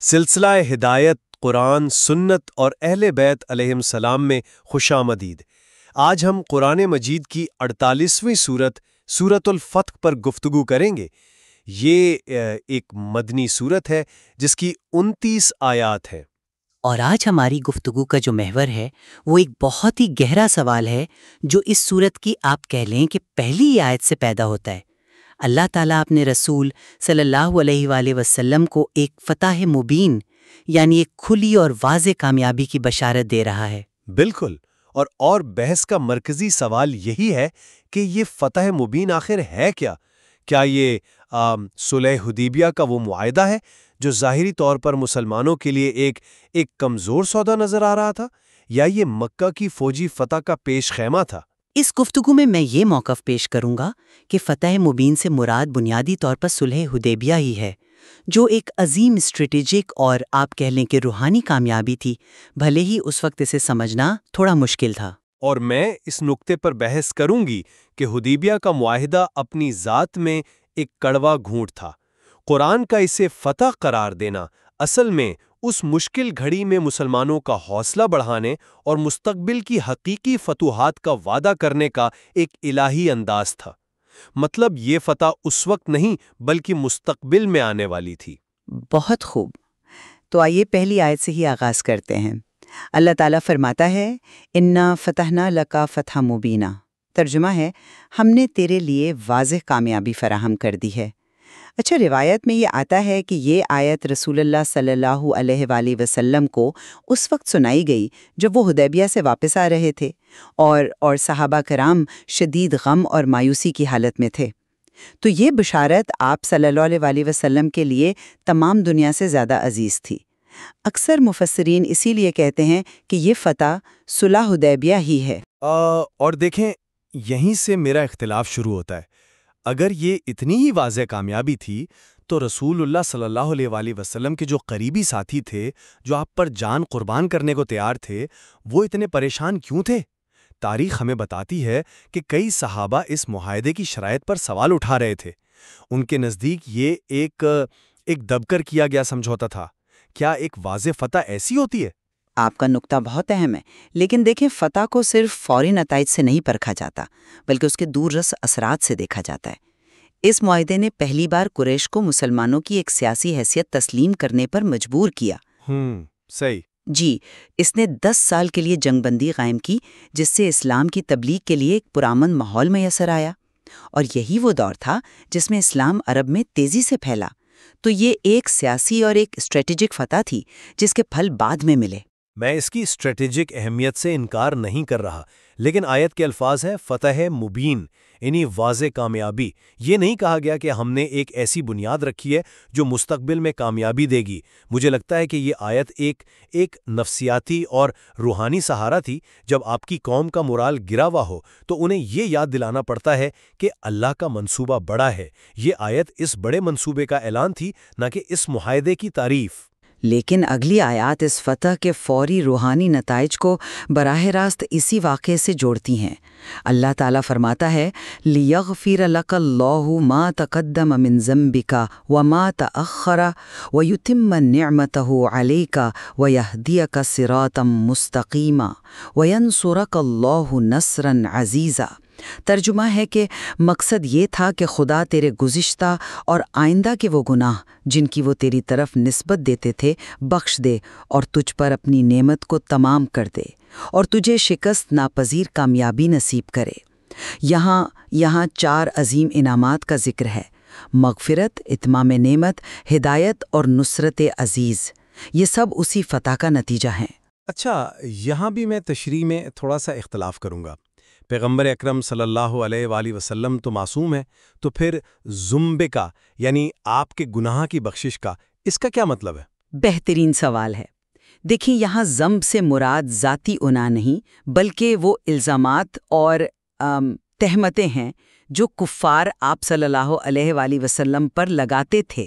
سلسلہ ہدایت قرآن سنت اور اہل بیت علیہم السلام میں خوش آمدید۔ آج ہم قرآن مجید کی 48ویں سورت سورۃ الفتح پر گفتگو کریں گے۔ یہ ایک مدنی سورت ہے جس کی 29 آیات ہیں۔ اور آج ہماری گفتگو کا جو محور ہے وہ ایک بہت ہی گہرا سوال ہے جو اس سورت کی آپ کہہ لیں کہ پہلی آیت سے پیدا ہوتا ہے۔ اللہ تعالیٰ اپنے رسول صلی اللہ علیہ وآلہ وسلم کو ایک فتح مبین یعنی ایک کھلی اور واضح کامیابی کی بشارت دے رہا ہے۔ بالکل، اور بحث کا مرکزی سوال یہی ہے کہ یہ فتح مبین آخر ہے کیا؟ کیا یہ صلح حدیبیہ کا وہ معاہدہ ہے جو ظاہری طور پر مسلمانوں کے لیے ایک کمزور سودا نظر آ رہا تھا، یا یہ مکہ کی فوجی فتح کا پیش خیمہ تھا؟ اس گفتگو میں یہ موقف پیش کروں گا کہ فتح مبین سے مراد بنیادی طور پر صلح حدیبیہ ہی ہے، جو ایک عظیم اسٹریٹجک اور آپ کہہ لیں کہ روحانی کامیابی تھی، بھلے ہی اس وقت اسے سمجھنا تھوڑا مشکل تھا۔ اور میں اس نقطے پر بحث کروں گی کہ حدیبیہ کا معاہدہ اپنی ذات میں ایک کڑوا گھونٹ تھا۔ قرآن کا اسے فتح قرار دینا اصل میں اس مشکل گھڑی میں مسلمانوں کا حوصلہ بڑھانے اور مستقبل کی حقیقی فتوحات کا وعدہ کرنے کا ایک الہی انداز تھا۔ مطلب یہ فتح اس وقت نہیں بلکہ مستقبل میں آنے والی تھی۔ بہت خوب، تو آئیے پہلی آیت سے ہی آغاز کرتے ہیں۔ اللہ تعالیٰ فرماتا ہے اِنَّا فَتَحْنَا لَكَ فَتْحًا مُبِينًا، ترجمہ ہے ہم نے تیرے لیے واضح کامیابی فراہم کر دی ہے۔ اچھا، روایت میں یہ آتا ہے کہ یہ آیت رسول اللہ صلی اللہ علیہ وآلہ وسلم کو اس وقت سنائی گئی جب وہ حدیبیہ سے واپس آ رہے تھے اور صحابہ کرام شدید غم اور مایوسی کی حالت میں تھے۔ تو یہ بشارت آپ صلی اللہ علیہ وآلہ وسلم کے لیے تمام دنیا سے زیادہ عزیز تھی۔ اکثر مفسرین اسی لیے کہتے ہیں کہ یہ فتح صلح حدیبیہ ہی ہے۔ اور دیکھیں، یہیں سے میرا اختلاف شروع ہوتا ہے۔ اگر یہ اتنی ہی واضح کامیابی تھی تو رسول اللہ صلی اللہ علیہ وآلہ وسلم کے جو قریبی ساتھی تھے، جو آپ پر جان قربان کرنے کو تیار تھے، وہ اتنے پریشان کیوں تھے؟ تاریخ ہمیں بتاتی ہے کہ کئی صحابہ اس معاہدے کی شرائط پر سوال اٹھا رہے تھے۔ ان کے نزدیک یہ ایک دب کر کیا گیا سمجھوتا تھا۔ کیا ایک واضح فتح ایسی ہوتی ہے؟ آپ کا نقطہ بہت اہم ہے، لیکن دیکھیں، فتح کو صرف فوری نتائج سے نہیں پرکھا جاتا بلکہ اس کے دور رس اثرات سے دیکھا جاتا ہے۔ اس معاہدے نے پہلی بار قریش کو مسلمانوں کی ایک سیاسی حیثیت تسلیم کرنے پر مجبور کیا۔ صحیح۔ جی، اس نے 10 سال کے لیے جنگ بندی قائم کی جس سے اسلام کی تبلیغ کے لیے ایک پرامن ماحول میسر آیا، اور یہی وہ دور تھا جس میں اسلام عرب میں تیزی سے پھیلا۔ تو یہ ایک سیاسی اور ایک اسٹریٹجک فتح تھی جس کے پھل بعد میں ملے۔ میں اس کی اسٹریٹجک اہمیت سے انکار نہیں کر رہا، لیکن آیت کے الفاظ ہیں فتح مبین، یعنی واضح کامیابی۔ یہ نہیں کہا گیا کہ ہم نے ایک ایسی بنیاد رکھی ہے جو مستقبل میں کامیابی دے گی۔ مجھے لگتا ہے کہ یہ آیت ایک نفسیاتی اور روحانی سہارا تھی۔ جب آپ کی قوم کا مورال گرا ہوا ہو تو انہیں یہ یاد دلانا پڑتا ہے کہ اللہ کا منصوبہ بڑا ہے۔ یہ آیت اس بڑے منصوبے کا اعلان تھی، نہ کہ اس معاہدے کی تعریف۔ لیکن اگلی آیات اس فتح کے فوری روحانی نتائج کو براہ راست اسی واقعے سے جوڑتی ہیں۔ اللہ تعالیٰ فرماتا ہے لِيَغْفِرَ لَكَ اللَّهُ مَا تَقَدَّمَ مِن ذَنبِكَ وَمَا تَأَخَّرَ وَيُتِمَّ نِعْمَتَهُ عَلَيْكَ وَيَهْدِيَكَ صِرَاطًا مُسْتَقِيمًا وَيَنصُرَكَ اللَّهُ نَصْرًا عَزِيزًا۔ ترجمہ ہے کہ مقصد یہ تھا کہ خدا تیرے گزشتہ اور آئندہ کے وہ گناہ جن کی وہ تیری طرف نسبت دیتے تھے بخش دے، اور تجھ پر اپنی نعمت کو تمام کر دے، اور تجھے شکست ناپذیر کامیابی نصیب کرے۔ یہاں 4 عظیم انعامات کا ذکر ہے: مغفرت، اتمام نعمت، ہدایت اور نصرت عزیز۔ یہ سب اسی فتح کا نتیجہ ہیں۔ اچھا، یہاں بھی میں تشریح میں تھوڑا سا اختلاف کروں گا۔ پیغمبر اکرم صلی اللہ علیہ وآلہ وسلم تو معصوم ہے، تو پھر ذنب کا یعنی آپ کے گناہ کی بخشش کا، اس کا کیا مطلب ہے؟ بہترین سوال ہے۔ دیکھیں، یہاں ذنب سے مراد ذاتی گناہ نہیں بلکہ وہ الزامات اور تہمتیں ہیں جو کفار آپ صلی اللہ علیہ وآلہ وسلم پر لگاتے تھے۔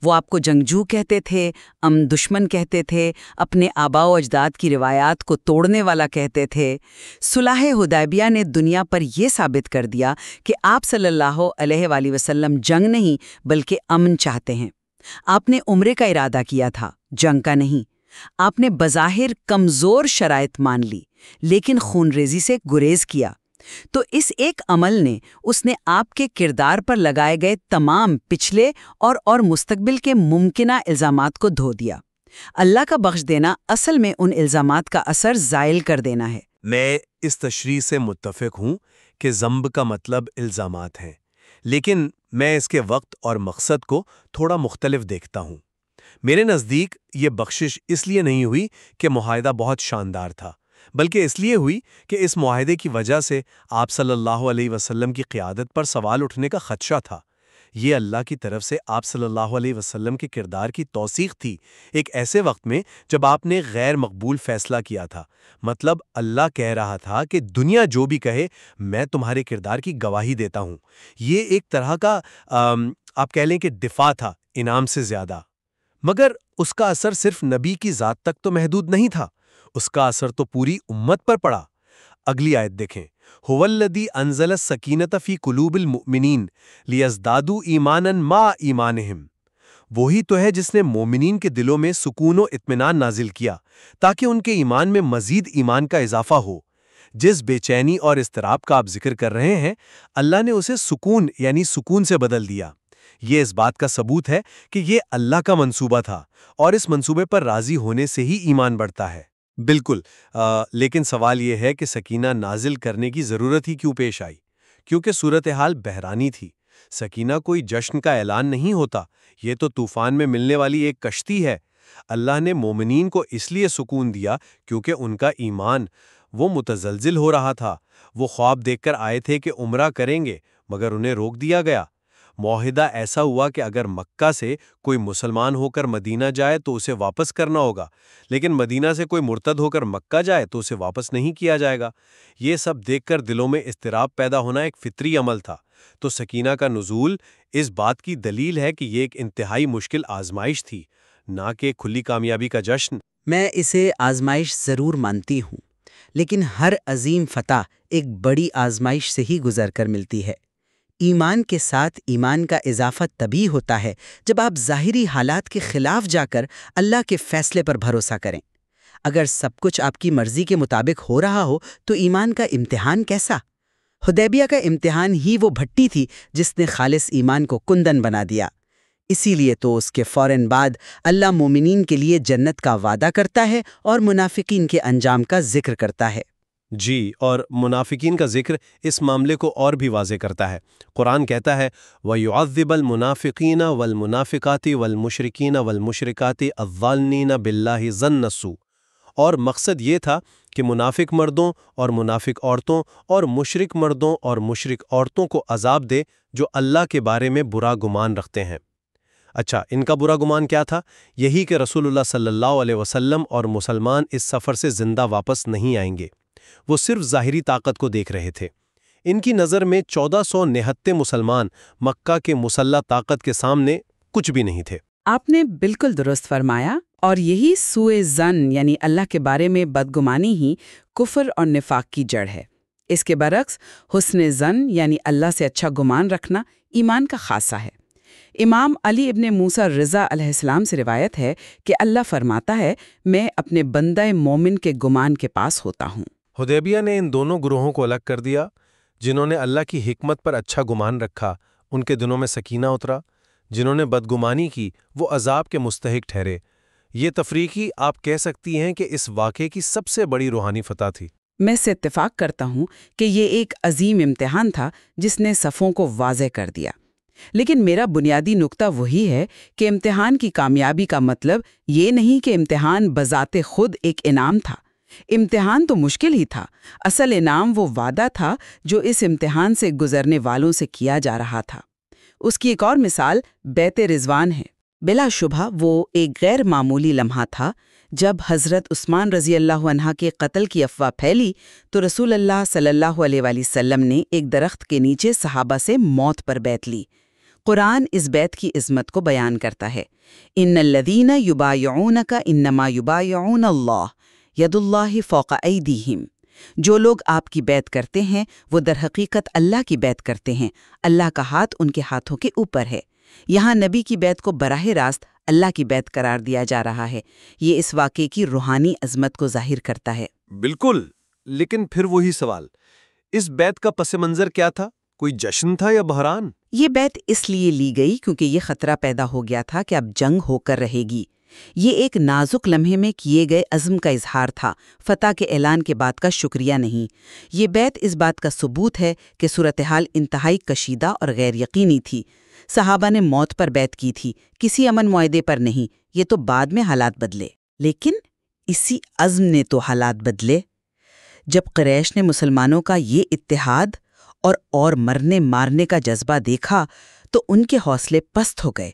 وہ آپ کو جنگجو کہتے تھے، دشمن کہتے تھے، اپنے آباء و اجداد کی روایات کو توڑنے والا کہتے تھے۔ صلح حدیبیہ نے دنیا پر یہ ثابت کر دیا کہ آپ صلی اللہ علیہ وآلہ وسلم جنگ نہیں بلکہ امن چاہتے ہیں۔ آپ نے عمرے کا ارادہ کیا تھا، جنگ کا نہیں۔ آپ نے بظاہر کمزور شرائط مان لی، لیکن خون ریزی سے گریز کیا۔ تو اس ایک عمل نے آپ کے کردار پر لگائے گئے تمام پچھلے اور مستقبل کے ممکنہ الزامات کو دھو دیا۔ اللہ کا بخش دینا اصل میں ان الزامات کا اثر زائل کر دینا ہے۔ میں اس تشریح سے متفق ہوں کہ ذنب کا مطلب الزامات ہیں، لیکن میں اس کے وقت اور مقصد کو تھوڑا مختلف دیکھتا ہوں۔ میرے نزدیک یہ بخشش اس لیے نہیں ہوئی کہ معاہدہ بہت شاندار تھا، بلکہ اس لیے ہوئی کہ اس معاہدے کی وجہ سے آپ صلی اللہ علیہ وسلم کی قیادت پر سوال اٹھنے کا خدشہ تھا۔ یہ اللہ کی طرف سے آپ صلی اللہ علیہ وسلم کے کردار کی توثیق تھی، ایک ایسے وقت میں جب آپ نے غیر مقبول فیصلہ کیا تھا۔ مطلب اللہ کہہ رہا تھا کہ دنیا جو بھی کہے میں تمہارے کردار کی گواہی دیتا ہوں۔ یہ ایک طرح کا آپ کہہ لیں کہ دفاع تھا، انعام سے زیادہ۔ مگر اس کا اثر صرف نبی کی ذات تک تو محدود نہیں تھا، اس کا اثر تو پوری امت پر پڑا۔ اگلی آیت دیکھیں، هو الذی انزل السکینۃ فی قلوب المؤمنین لیزدادوا ایمانا مع ایمانہم۔ وہی تو ہے جس نے مومنین کے دلوں میں سکون و اطمینان نازل کیا تاکہ ان کے ایمان میں مزید ایمان کا اضافہ ہو۔ جس بے چینی اور اضطراب کا آپ ذکر کر رہے ہیں، اللہ نے اسے سکون یعنی سکون سے بدل دیا۔ یہ اس بات کا ثبوت ہے کہ یہ اللہ کا منصوبہ تھا، اور اس منصوبے پر راضی ہونے سے ہی ایمان بڑھتا ہے۔ بالکل، لیکن سوال یہ ہے کہ سکینہ نازل کرنے کی ضرورت ہی کیوں پیش آئی؟ کیونکہ صورتحال بحرانی تھی۔ سکینہ کوئی جشن کا اعلان نہیں ہوتا، یہ تو طوفان میں ملنے والی ایک کشتی ہے۔ اللہ نے مومنین کو اس لیے سکون دیا کیونکہ ان کا ایمان وہ متزلزل ہو رہا تھا۔ وہ خواب دیکھ کر آئے تھے کہ عمرہ کریں گے، مگر انہیں روک دیا گیا۔ معاہدہ ایسا ہوا کہ اگر مکہ سے کوئی مسلمان ہو کر مدینہ جائے تو اسے واپس کرنا ہوگا، لیکن مدینہ سے کوئی مرتد ہو کر مکہ جائے تو اسے واپس نہیں کیا جائے گا۔ یہ سب دیکھ کر دلوں میں اضطراب پیدا ہونا ایک فطری عمل تھا۔ تو سکینہ کا نزول اس بات کی دلیل ہے کہ یہ ایک انتہائی مشکل آزمائش تھی، نہ کہ کھلی کامیابی کا جشن۔ میں اسے آزمائش ضرور مانتی ہوں، لیکن ہر عظیم فتح ایک بڑی آزمائش سے ہی گزر کر ملتی ہے۔ ایمان کے ساتھ ایمان کا اضافہ تبھی ہوتا ہے جب آپ ظاہری حالات کے خلاف جا کر اللہ کے فیصلے پر بھروسہ کریں۔ اگر سب کچھ آپ کی مرضی کے مطابق ہو رہا ہو تو ایمان کا امتحان کیسا؟ حدیبیہ کا امتحان ہی وہ بھٹی تھی جس نے خالص ایمان کو کندن بنا دیا۔ اسی لیے تو اس کے فوراً بعد اللہ مومنین کے لیے جنت کا وعدہ کرتا ہے اور منافقین کے انجام کا ذکر کرتا ہے۔ جی، اور منافقین کا ذکر اس معاملے کو اور بھی واضح کرتا ہے۔ قرآن کہتا ہے وَيُعَذِّبَ الْمُنَافِقِينَ وَالْمُنَافِقَاتِ وَالْمُشْرِكِينَ وَالْمُشْرِكَاتِ الظَّانِّينَ بِاللَّهِ ظَنَّ السُّوءِ۔ اور مقصد یہ تھا کہ منافق مردوں اور منافق عورتوں اور مشرک مردوں اور مشرک عورتوں کو عذاب دے جو اللہ کے بارے میں برا گمان رکھتے ہیں۔ اچھا، ان کا برا گمان کیا تھا؟ یہی کہ رسول اللہ صلی اللہ علیہ وسلم اور مسلمان اس سفر سے زندہ واپس نہیں آئیں گے۔ وہ صرف ظاہری طاقت کو دیکھ رہے تھے۔ ان کی نظر میں 1400 نہتے مسلمان مکہ کے مسلح طاقت کے سامنے کچھ بھی نہیں تھے۔ آپ نے بالکل درست فرمایا، اور یہی سوء ظن یعنی اللہ کے بارے میں بدگمانی ہی کفر اور نفاق کی جڑ ہے۔ اس کے برعکس حسن ظن یعنی اللہ سے اچھا گمان رکھنا ایمان کا خاصہ ہے۔ امام علی ابن موسیٰ رضا علیہ السلام سے روایت ہے کہ اللہ فرماتا ہے، میں اپنے بندہ مومن کے گمان کے پاس ہوتا ہوں۔ حدیبیہ نے ان دونوں گروہوں کو الگ کر دیا۔ جنہوں نے اللہ کی حکمت پر اچھا گمان رکھا ان کے دلوں میں سکینہ اترا، جنہوں نے بدگمانی کی وہ عذاب کے مستحق ٹھہرے۔ یہ تفریقی آپ کہہ سکتی ہیں کہ اس واقعے کی سب سے بڑی روحانی فتح تھی۔ میں اس سے اتفاق کرتا ہوں کہ یہ ایک عظیم امتحان تھا جس نے صفوں کو واضح کر دیا۔ لیکن میرا بنیادی نقطہ وہی ہے کہ امتحان کی کامیابی کا مطلب یہ نہیں کہ امتحان بذات خود ایک انعام تھا۔ امتحان تو مشکل ہی تھا، اصل انعام وہ وعدہ تھا جو اس امتحان سے گزرنے والوں سے کیا جا رہا تھا۔ اس کی ایک اور مثال بیت رضوان ہے۔ بلا شبہ وہ ایک غیر معمولی لمحہ تھا۔ جب حضرت عثمان رضی اللہ عنہ کے قتل کی افواہ پھیلی تو رسول اللہ صلی اللہ علیہ وآلہ وسلم نے ایک درخت کے نیچے صحابہ سے موت پر بیعت لی۔ قرآن اس بیعت کی عظمت کو بیان کرتا ہے، ان الذین یبایعونک انما یبایعون اللہ ید اللہ فوق ایدیہم۔ جو لوگ آپ کی بیعت کرتے ہیں وہ در حقیقت اللہ کی بیعت کرتے ہیں، اللہ کا ہاتھ ان کے ہاتھوں کے اوپر ہے۔ یہاں نبی کی بیعت کو براہ راست اللہ کی بیعت قرار دیا جا رہا ہے۔ یہ اس واقعے کی روحانی عظمت کو ظاہر کرتا ہے۔ بالکل، لیکن پھر وہی سوال، اس بیعت کا پس منظر کیا تھا؟ کوئی جشن تھا یا بحران؟ یہ بیعت اس لیے لی گئی کیونکہ یہ خطرہ پیدا ہو گیا تھا کہ اب جنگ ہو کر رہے گی۔ یہ ایک نازک لمحے میں کیے گئے عزم کا اظہار تھا، فتح کے اعلان کے بعد کا شکریہ نہیں۔ یہ بیعت اس بات کا ثبوت ہے کہ صورتحال انتہائی کشیدہ اور غیر یقینی تھی۔ صحابہ نے موت پر بیعت کی تھی، کسی امن معاہدے پر نہیں۔ یہ تو بعد میں حالات بدلے، لیکن اسی عزم نے تو حالات بدلے۔ جب قریش نے مسلمانوں کا یہ اتحاد اور مرنے مارنے کا جذبہ دیکھا تو ان کے حوصلے پست ہو گئے۔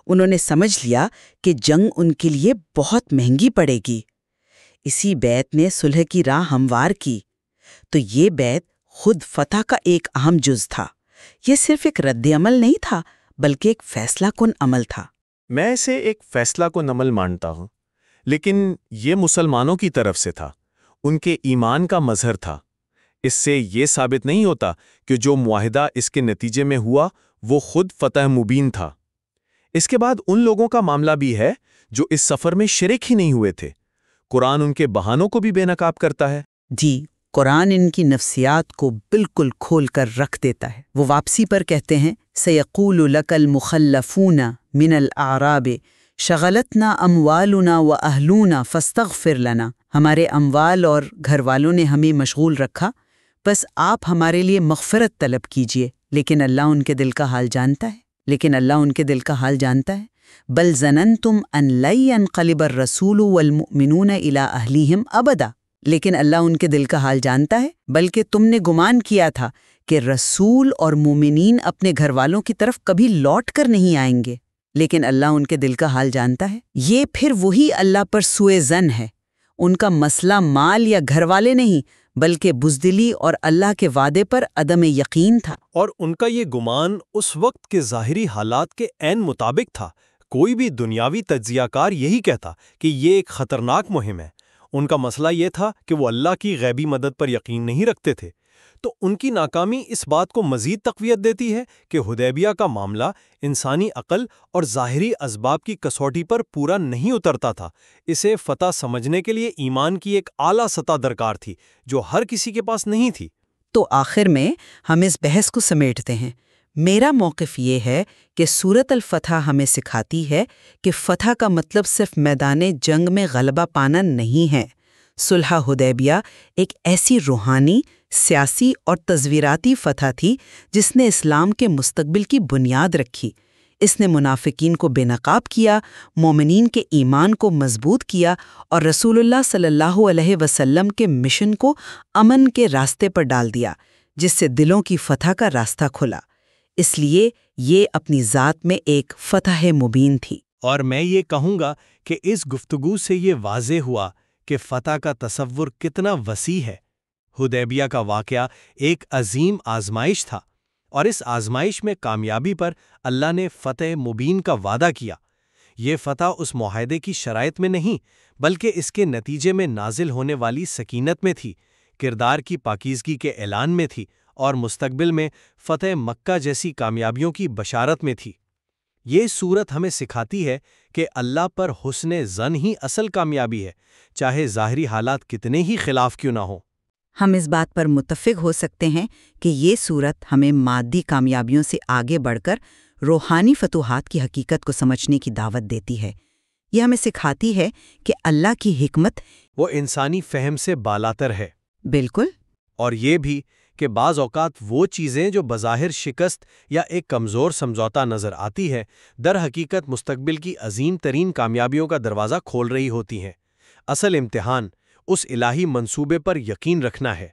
انہوں نے سمجھ لیا کہ جنگ ان کے لیے بہت مہنگی پڑے گی۔ اسی بیعت نے صلح کی راہ ہموار کی۔ تو یہ بیعت خود فتح کا ایک اہم جز تھا۔ یہ صرف ایک رد عمل نہیں تھا، بلکہ ایک فیصلہ کن عمل تھا۔ میں اسے ایک فیصلہ کن عمل مانتا ہوں، لیکن یہ مسلمانوں کی طرف سے تھا، ان کے ایمان کا مظہر تھا۔ اس سے یہ ثابت نہیں ہوتا کہ جو معاہدہ اس کے نتیجے میں ہوا وہ خود فتح مبین تھا۔ اس کے بعد ان لوگوں کا معاملہ بھی ہے جو اس سفر میں شریک ہی نہیں ہوئے تھے۔ قرآن ان کے بہانوں کو بھی بے نقاب کرتا ہے۔ جی، قرآن ان کی نفسیات کو بالکل کھول کر رکھ دیتا ہے۔ وہ واپسی پر کہتے ہیں سَيَقُولُ لَكَ الْمُخَلَّفُونَ مِنَ الْأَعْرَابِ شَغَلَتْنَا أَمْوَالُنَا وَأَهْلُونَا فَاسْتَغْفِرْ لَنَا۔ ہمارے اموال اور گھر والوں نے ہمیں مشغول رکھا، بس آپ ہمارے لیے مغفرت طلب کیجئے۔ لیکن اللہ ان کے دل کا حال جانتا ہے۔ بل ظننتم ان لن ينقلب الرسول والمؤمنون الى اہلیہم ابدا۔ لیکن اللہ ان کے دل کا حال جانتا ہے، بلکہ تم نے گمان کیا تھا کہ رسول اور مومنین اپنے گھر والوں کی طرف کبھی لوٹ کر نہیں آئیں گے، لیکن اللہ ان کے دل کا حال جانتا ہے۔ یہ پھر وہی اللہ پر سوء ظن ہے۔ ان کا مسئلہ مال یا گھر والے نہیں، بلکہ بزدلی اور اللہ کے وعدے پر عدم یقین تھا۔ اور ان کا یہ گمان اس وقت کے ظاہری حالات کے عین مطابق تھا۔ کوئی بھی دنیاوی تجزیہ کار یہی کہتا کہ یہ ایک خطرناک مہم ہے۔ ان کا مسئلہ یہ تھا کہ وہ اللہ کی غیبی مدد پر یقین نہیں رکھتے تھے۔ تو ان کی ناکامی اس بات کو مزید تقویت دیتی ہے کہ حدیبیہ کا معاملہ انسانی عقل اور ظاہری اسباب کی کسوٹی پر پورا نہیں اترتا تھا۔ اسے فتح سمجھنے کے لیے ایمان کی ایک اعلیٰ سطح درکار تھی جو ہر کسی کے پاس نہیں تھی۔ تو آخر میں ہم اس بحث کو سمیٹتے ہیں۔ میرا موقف یہ ہے کہ سورۃ الفتح ہمیں سکھاتی ہے کہ فتح کا مطلب صرف میدان جنگ میں غلبہ پانا نہیں ہے۔ صلح حدیبیہ ایک ایسی روحانی، سیاسی اور تصویراتی فتح تھی جس نے اسلام کے مستقبل کی بنیاد رکھی۔ اس نے منافقین کو بے نقاب کیا، مومنین کے ایمان کو مضبوط کیا اور رسول اللہ صلی اللہ علیہ وسلم کے مشن کو امن کے راستے پر ڈال دیا، جس سے دلوں کی فتح کا راستہ کھلا۔ اس لیے یہ اپنی ذات میں ایک فتح مبین تھی۔ اور میں یہ کہوں گا کہ اس گفتگو سے یہ واضح ہوا کہ فتح کا تصور کتنا وسیع ہے۔ حدیبیہ کا واقعہ ایک عظیم آزمائش تھا، اور اس آزمائش میں کامیابی پر اللہ نے فتح مبین کا وعدہ کیا۔ یہ فتح اس معاہدے کی شرائط میں نہیں، بلکہ اس کے نتیجے میں نازل ہونے والی سکینت میں تھی، کردار کی پاکیزگی کے اعلان میں تھی، اور مستقبل میں فتح مکہ جیسی کامیابیوں کی بشارت میں تھی۔ یہ صورت ہمیں سکھاتی ہے کہ اللہ پر حسن ظن ہی اصل کامیابی ہے، چاہے ظاہری حالات کتنے ہی خلاف کیوں نہ ہوں۔ ہم اس بات پر متفق ہو سکتے ہیں کہ یہ صورت ہمیں مادی کامیابیوں سے آگے بڑھ کر روحانی فتوحات کی حقیقت کو سمجھنے کی دعوت دیتی ہے۔ یہ ہمیں سکھاتی ہے کہ اللہ کی حکمت وہ انسانی فہم سے بالاتر ہے۔ بالکل۔ اور یہ بھی کہ بعض اوقات وہ چیزیں جو بظاہر شکست یا ایک کمزور سمجھوتا نظر آتی ہے، در حقیقت مستقبل کی عظیم ترین کامیابیوں کا دروازہ کھول رہی ہوتی ہیں۔ اصل امتحان اس الہی منصوبے پر یقین رکھنا ہے۔